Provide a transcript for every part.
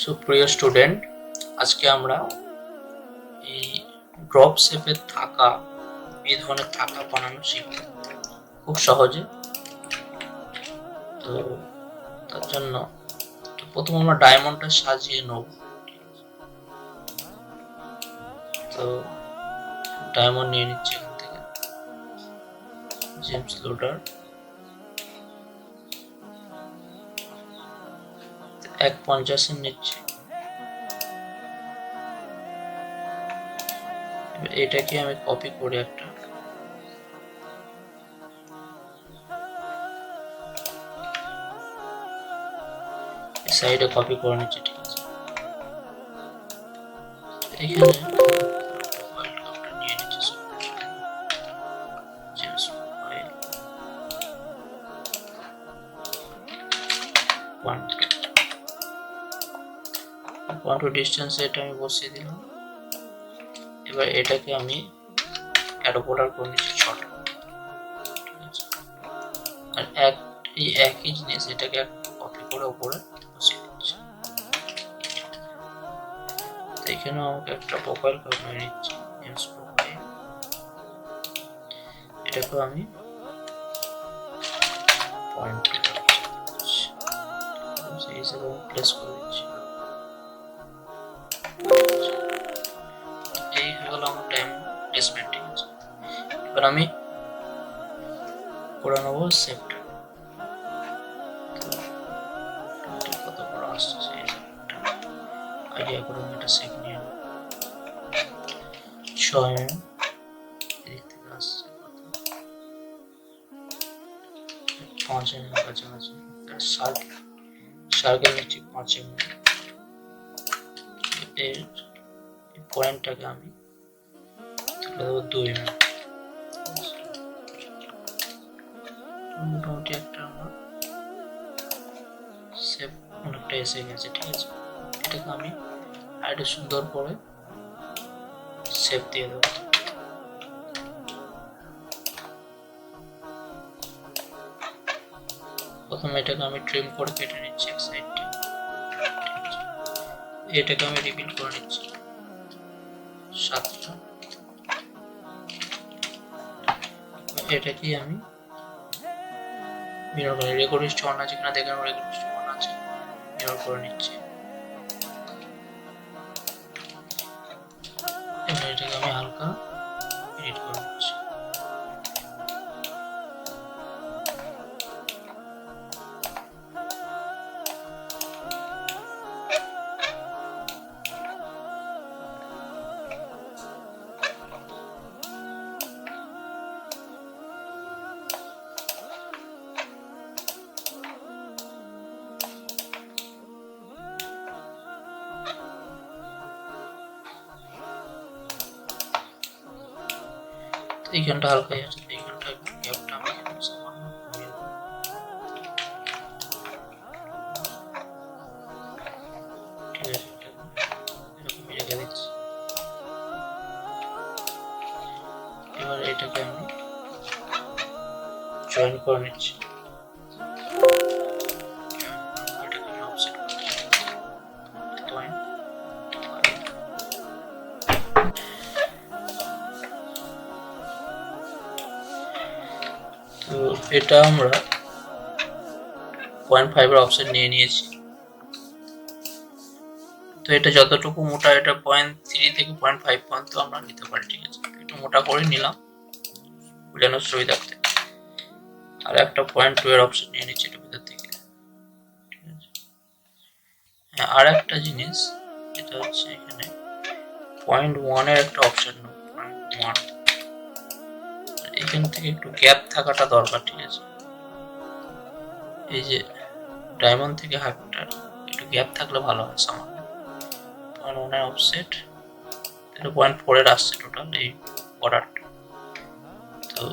সুপ্রিয় স্টুডেন্ট, আজকে আমরা এই ড্রপ শেপে থাকা এই ধরনের থাকা বানানো শিখব খুব সহজে। তো তার জন্য প্রথম আমরা ডায়মন্ডটা সাজিয়ে নেব। তো ডায়মন্ড নিয়ে নিচ্ছি এখান থেকে, জেমস লোডার 1.50 নিচ্ছি। এটাকে আমি কপি করে একটা সাইডে কপি করে নিচ্ছি, ঠিক আছে। এখানে নিয়ে নিচ্ছি জেমস প্রোফাইল 1 ডিস্টেন্স, এটা আমি বসিয়ে দিলাম। এবার এটাকে আমি অ্যারো বর্ডার করে নিচ্ছি 6টা, ঠিক আছে। আর এই একই জিনিস এটাকে কপি করে উপরে বসিয়ে দিচ্ছি। এখানে আমাকে একটা প্রোফাইল করে নিচ্ছি, জেমস প্রোফাইল। এটাকে আমি পয়েন্ট সেই হিসেবে প্লেস করে দিচ্ছি। এই হয়ে গেল আমার টাইম প্লেসমেন্ট, ঠিক আছে। এবার আমি করে নেবো সেভটা। কত বড় আসছে সেই আইডিয়া করে আমি এটা সেভ নিয়ে নেব। 6 এদিক থেকে আসছে 5 কাছাকাছি। সার্কেল নিচ্ছি 5 এর পয়েন্টটাকে আমি তুলে দেবো 2 মোটামুটি একটা আমার সেভ অনেকটা এসে গেছে, ঠিক আছে। এটাকে আমি আরেকটু সুন্দর করে সেভ দিয়ে দেবো। প্রথমে এটাকে আমি ট্রিম করে কেটে নিচ্ছি এক সাইডটা, এটাকে আমি রিপিট করে নিচ্ছি 7টা। এটাকেই আমি মিরর করে রেকর্ডিস্ট অন আছে কিনা দেখে নেবো। রেকর্ডিস্ট অন আছে, মিরর করে নিচ্ছি। এবার এটাকে আমি হালকা এডিট করে নিচ্ছি। এইখানটা হালকাই আছে, এইখানটা একটু গ্যাপটা আমি সামান্য কমিয়ে দেবো। ঠিক আছে, এরকম রেখে দিচ্ছি। এবার এটাকে আমি জয়েন করে নিচ্ছি। এটাকে আমি অফসেট করছি 0.5। তো এটা আমরা 0.5 এর অফসেট নিয়ে নিয়েছি। তো এটা যতটুকু মোটা, এটা 0.3 থেকে 0.5 পর্যন্ত আমরা নিতে পারি, ঠিক আছে। একটু মোটা করে নিলাম বোঝানোর সুবিধার্থে। আর একটা 0.2 এর অপশন নিয়ে নিচ্ছি এটা ভিতর থেকে, ঠিক আছে। হ্যাঁ, আর একটা জিনিস যেটা হচ্ছে এখানে 0.1 এর একটা অপশন নেব, 0.1। এখান থেকে একটু গ্যাপ থাকাটা দরকার, ঠিক আছে। এই যে ডায়মন্ড থেকে হাফটা একটু গ্যাপ থাকলে ভালো হয়। সামান্য 0.1 এর অফসেট, এটা 0.4 এর আসছে টোটাল এই বর্ডারটা। তো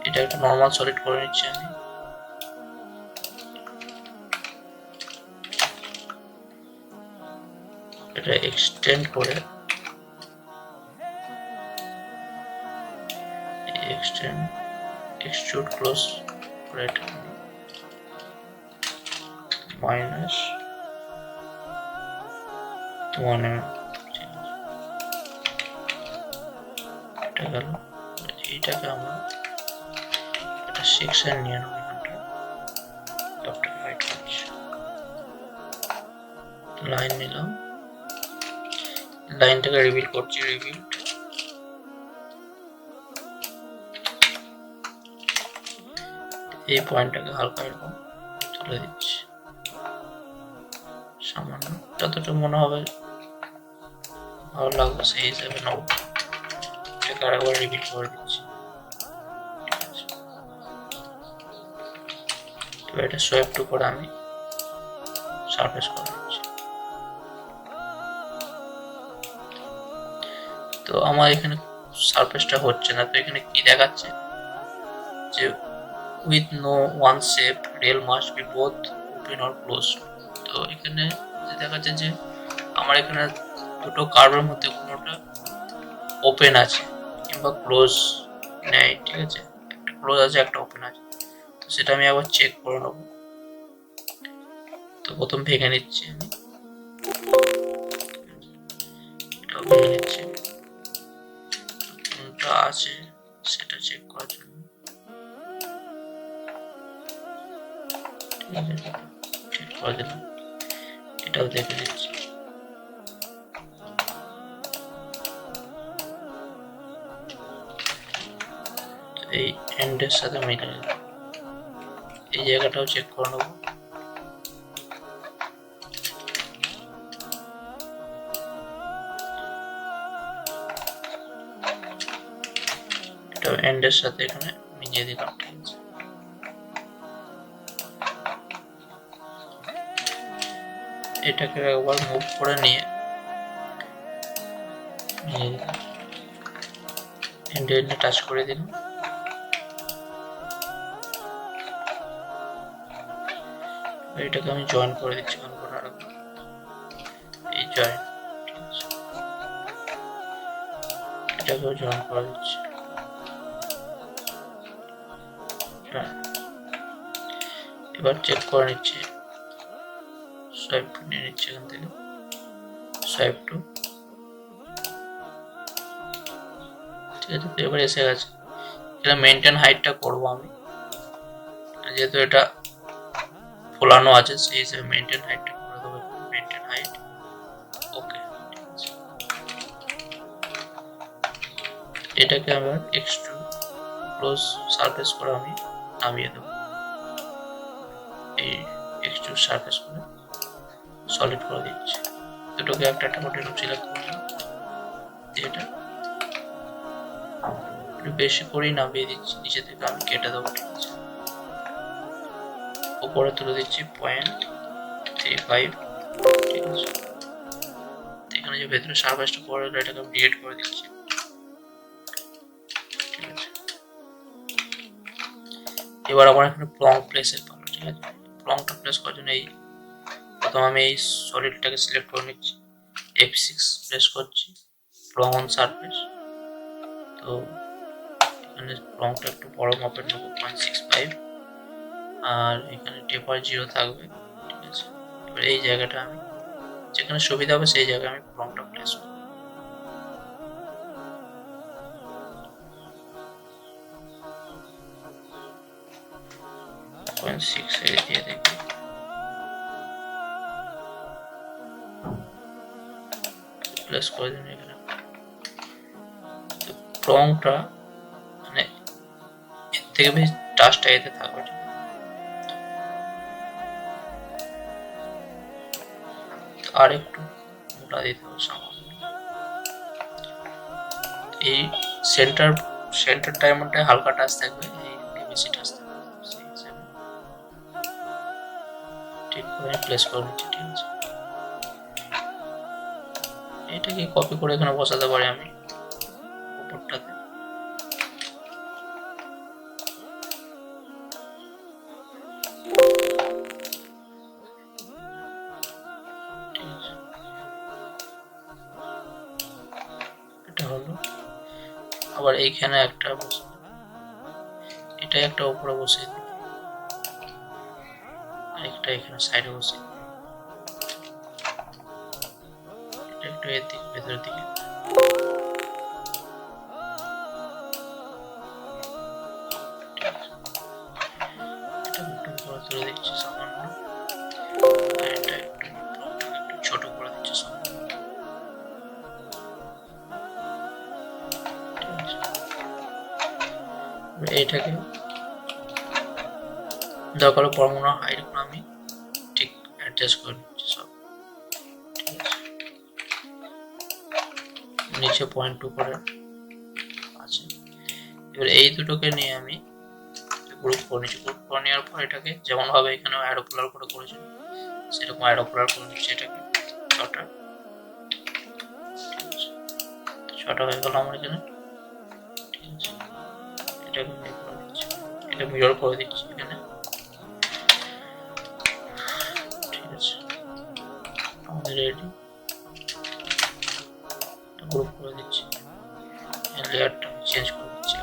এটা একটা নর্মাল সলিড করে নিচ্ছি আমি। এটা এক্সটেন্ড করে এক্সট্রুড ক্লোজ করে এটা -, 1 mm, এটা গেল। এইটাকে আমরা একটা সেকশন নিয়ে নেব, এখানটা হাইট করছি, লাইন নিলাম, লাইনটাকে রিভিল করছি, রিভিল এই পয়েন্টটাকে হালকা এরকম তুলে দিচ্ছি, সামান্য যতটা মনে হবে ভালো লাগবে সেই হিসাবে নেব। এটাকে আরেকবার রিভিল করে দিচ্ছি। এবার এটা সোয়েপ টু করে আমি সারফেস করে দিচ্ছি। তো আমার এখানে সারফেসটা হচ্ছে না, তো এখানে কি দেখাচ্ছে যে with no one shape rail must be both open or closed। তো এখানে দেখাচ্ছে যে আমার এখানে দুটো কার্ভের মধ্যে কোনোটা ওপেন আছে কিংবা ক্লোজ নেই, ঠিক আছে, একটা ক্লোজ আছে একটা ওপেন আছে, তো সেটা আমি আবার চেক করে নেব। তো প্রথম ভেঙে নিচ্ছি আমি, এটাও ভেঙে নিচ্ছি, কোনটা আছে সেটা চেক করার জন্য। ঠিক করে দিলাম, এটাও দেখে নিচ্ছি। এই এন্ডের সাথে মিলে এই জায়গাটাও চেক করে নেব। এটাও এন্ডের সাথে এখানে মিলিয়ে দিলাম, ঠিক আছে। এটাকে একবার মুভ করে নিয়ে এন্ডে টাচ করে দিলাম। এটাকে আমি জয়েন করে দিচ্ছি, এই জয়েন, ঠিক আছে, এটাকেও জয়েন করে দিচ্ছি। এবার চেক করে নিচ্ছি, সোয়াইপ টু নিয়ে নিচ্ছি এখান থেকে, সোয়াইপ টু, ঠিক আছে। তো এবার এসে গেছে, এটা মেনটেন হাইটটা করবো আমি, যেহেতু এটা ফোলানো আছে সেই হিসেবে মেনটেন হাইটটা করে দেবো, মেনটেন হাইট, ওকে, ঠিক আছে। এটাকে আবার এক্সট্রুড ক্লোজ সারফেস করে আমি নামিয়ে দেবো, এই এক্সট্রুড সারফেস করে সলিড করে দিচ্ছি। দুটোকে একটা একটা করে সিলেক্ট করলাম, এটা একটু বেশি করেই নামিয়ে দিচ্ছি, নিচে থেকে আমি কেটে দেবো, ঠিক আছে। উপরে তুলে দিচ্ছি 0.35, ঠিক আছে। এখানে যে ভেতরে সারফেসটা পড়ে এটাকে আমি ডিলিট করে দিচ্ছি, ঠিক আছে। এবার আমার এখানে প্লং প্লেসের পালা, ঠিক আছে। প্লংটা প্লেস করার জন্য এই প্রথম আমি এই সলিডটাকে সিলেক্ট করে নিচ্ছি, F6 প্রেস করছি, প্লং অন সারফেস। তো এখানে প্লংটা একটু বড় মাপের নেবো, 0.65, আর এখানে টেপার 0 থাকবে, ঠিক আছে। এবার এই জায়গাটা আমি যেখানে সুবিধা হবে সেই জায়গায় আমি প্লংটা প্লেস করব। দিয়ে দেখি, প্লেস করে দিন এখানে। প্লংটা মানে এর থেকে বেশি টাচটা এতে থাকবে, ঠিক আছে। আর একটু মোটা দিতে হবে সামান্য, এই সেন্টার ডায়মন্ডটায় হালকা টাচ থাকবে, এই বেশি টাচ থাকবে, সেই হিসাবে ঠিক করে প্লেস করে নিচ্ছি, ঠিক আছে। এটাকে কপি করে এখানে বসাতে পারি আমি উপরটাতে, ঠিক আছে। এটা হলো, আবার এইখানে একটা বসে, এটা একটা উপরে বসে দিই, আরেকটা এখানে সাইডে বসে, একটু এর দিকে ভেতরের দিকে তুলে দিচ্ছি সামান্য, আর এটা একটু ছোট করে দিচ্ছি সামান্য। এইটাকে দরকার পরমাণু হাইট গুলো আমি ঠিক অ্যাডজাস্ট করে নিচ্ছি সব, ঠিক আছে। নিচে 0.2 করে আছে। এবার এই দুটোকে নিয়ে আমি গ্রুপ করে নিচ্ছি। গ্রুপ করে নেওয়ার পর এটাকে যেমন ভাবে এখানে অ্যারোপ্লার করে করেছি সেরকম অ্যারোপ্লার করে নিচ্ছি। এটাকে ছটা হয়ে গেল আমার এখানে, ঠিক আছে। এটাকে করে দিচ্ছি, এটা মিরর করে দিচ্ছি এখানে, ঠিক আছে। আমাদের রেডি, গ্রুপ করে দিচ্ছি, লেয়ারটা চেঞ্জ করে দিচ্ছি।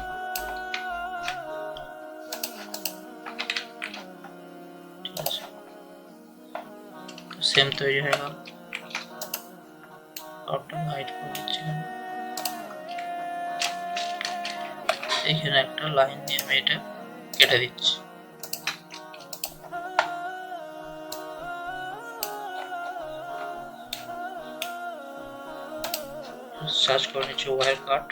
ঠিক আছে, সেম তৈরি হয়ে গেল। টপটা হাইড করে দিচ্ছি এখানে একটা লাইন দিয়ে আমি এটা কেটে দিচ্ছি। সার্চ করে নিচ্ছি ওয়ার কাট,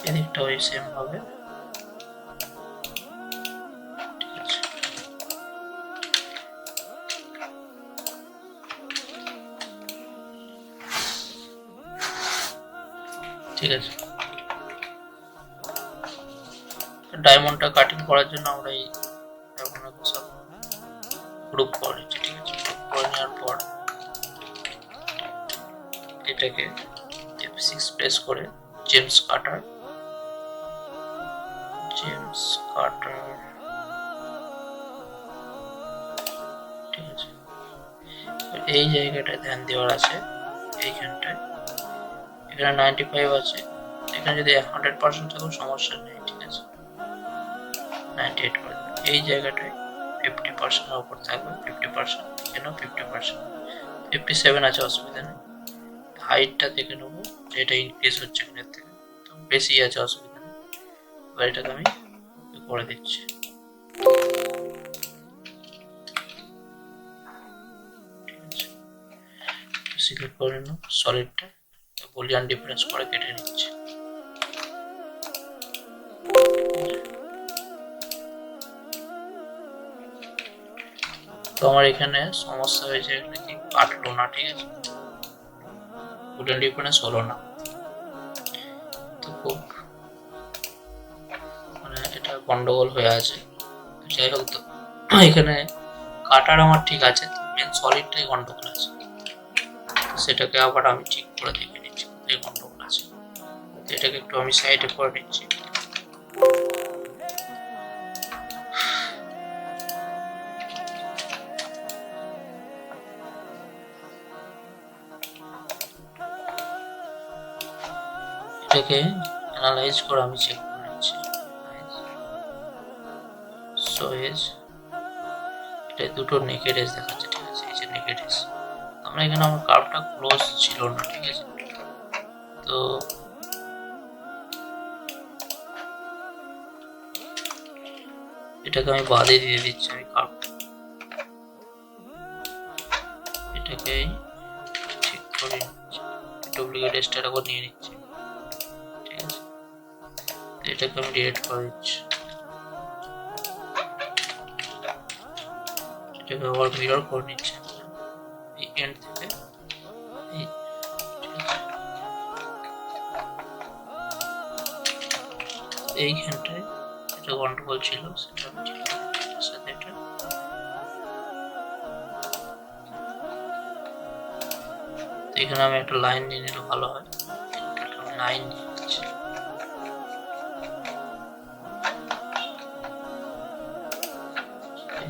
এদিকটা ওই সেম হবে, ঠিক আছে। ডায়মন্ডটা কাটিং করার জন্য আমরা এই ডায়মন্ডটাকে সব গ্রুপ করে নিচ্ছি, ঠিক আছে। গ্রুপ করে নেওয়ার পর এটাকে F6 প্রেস করে জেমস কাটার ঠিক আছে। এই জায়গাটায় ধ্যান দেওয়ার আছে, এইখানটায় এখানে 95 আছে, এখানে যদি 100% থাকুন সমস্যা নেই, ঠিক আছে। 98 করে এই জায়গাটায় 50% এর উপর থাকবে, 50% কেন 50%, 57 আছে, অসুবিধা নেই। হাইটটা দেখে নেবো যে এটা ইনক্রিজ হচ্ছে কিনা, থেকে তো বেশি আছে, অসুবিধা নেই। এবার এটাকে আমি করে দিচ্ছি, ঠিক আছে। সিলেক্ট করে নেব সলিডটা, বুলিয়ান ডিফারেন্স করে কেটে নিচ্ছি। তো আমার এখানে সমস্যা হয়েছে, এখানে কি কাটলো না, ঠিক আছে, বুলিয়ান ডিফারেন্স হলো না। তো খুব মানে এটা গন্ডগোল হয়ে আছে। যাই হোক, তো এখানে কাটার আমার ঠিক আছে, মেন সলিডটাই গন্ডগোল আছে, সেটাকে আবার আমি ঠিক করে দেখে নিচ্ছি কোথায় গন্ডগোল আছে। এটাকে একটু আমি সাইডে করে নিচ্ছি। এটাকে অ্যানালাইজ করে আমি চেক করে নিচ্ছি। সো এজ এটা দুটো নেকেড এজ দেখাচ্ছে, ঠিক আছে। এই যে নেকেড এজ, আমরা এখানে আমার কার্ভটা ক্লোজ ছিল না, ঠিক আছে। তো এটাকে আমি বাদে দিয়ে দিচ্ছি, আমি কার্ভটা এটাকে ঠিক করে নিচ্ছি, ডুপ্লিকেট এজটা আবার নিয়ে নিচ্ছি, ঠিক আছে। এটাকে আমি ডিলিট করে দিচ্ছি, এটাকে আবার মিরর করে নিচ্ছি এই এন্ড থেকে, এইখানটায় যেটা গন্ডগোল ছিল সেটা আমি ঠিক করে নিচ্ছি। সাথে এটা এখানে আমি একটা লাইন নিয়ে নিলে ভালো হয়, লাইন নিয়ে নিচ্ছি।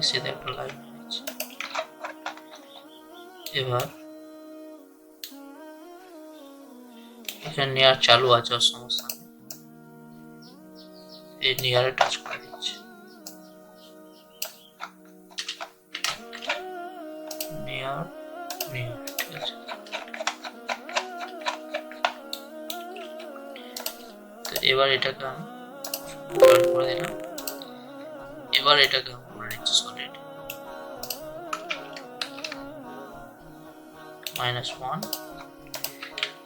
সিধা একটা লাইন নিয়ে নিচ্ছি। এবার এখানে নেয়ার চালু আছে, সমস্যা নেই, এই নিয়ারে টাচ করে দিচ্ছি। নিয়ার নিয়ার, ঠিক আছে। তো এবার এটাকে আমি জয়েন করে দিলাম। এবার এটাকে আমি করে নিচ্ছি সলিড -1।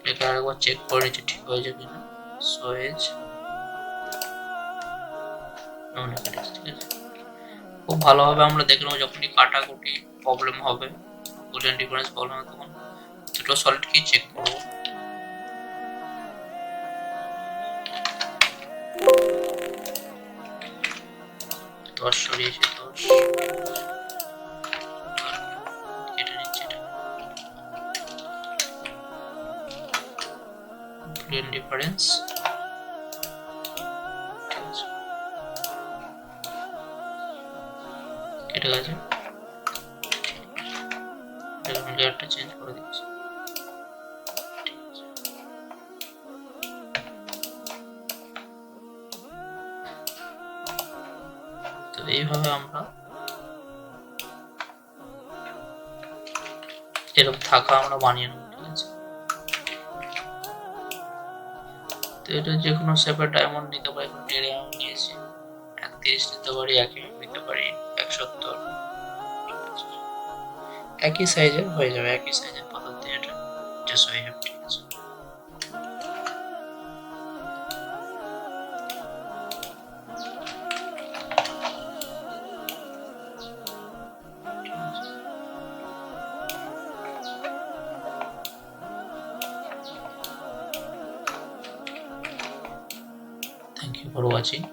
এটা আরেকবার চেক করে নিচ্ছি ঠিক হয়েছে কিনা। সো এজ ঠিক আছে। খুব ভালোভাবে আমরা দেখে নেবো যখনই কাটাকুটি প্রবলেম হবে, বুলিয়ান ডিফারেন্স প্রবলেম হবে, তখন দুটো সলিডকেই চেক করবো। দশ সরিয়েছি, 10 কেটে নিচ্ছি এটা। বুলিয়ান ডিফারেন্স কেটে গেছে। লেয়ারটা চেঞ্জ করে দিচ্ছি। তো এইভাবে আমরা এরকম থাকা আমরা বানিয়ে নেব, ঠিক আছে। তো এটা যে কোনো শেপের ডায়মন্ড নিতে পারি। এখন 1.5 mm নিয়েছি, 31 নিতে পারি, 1 mm নিতে পারি, 170, একই সাইজের হয়ে যাবে। একই সাইজের পাথর দিয়ে এটা জাস্ট হয়ে যাবে, ঠিক আছে। Thank you for watching.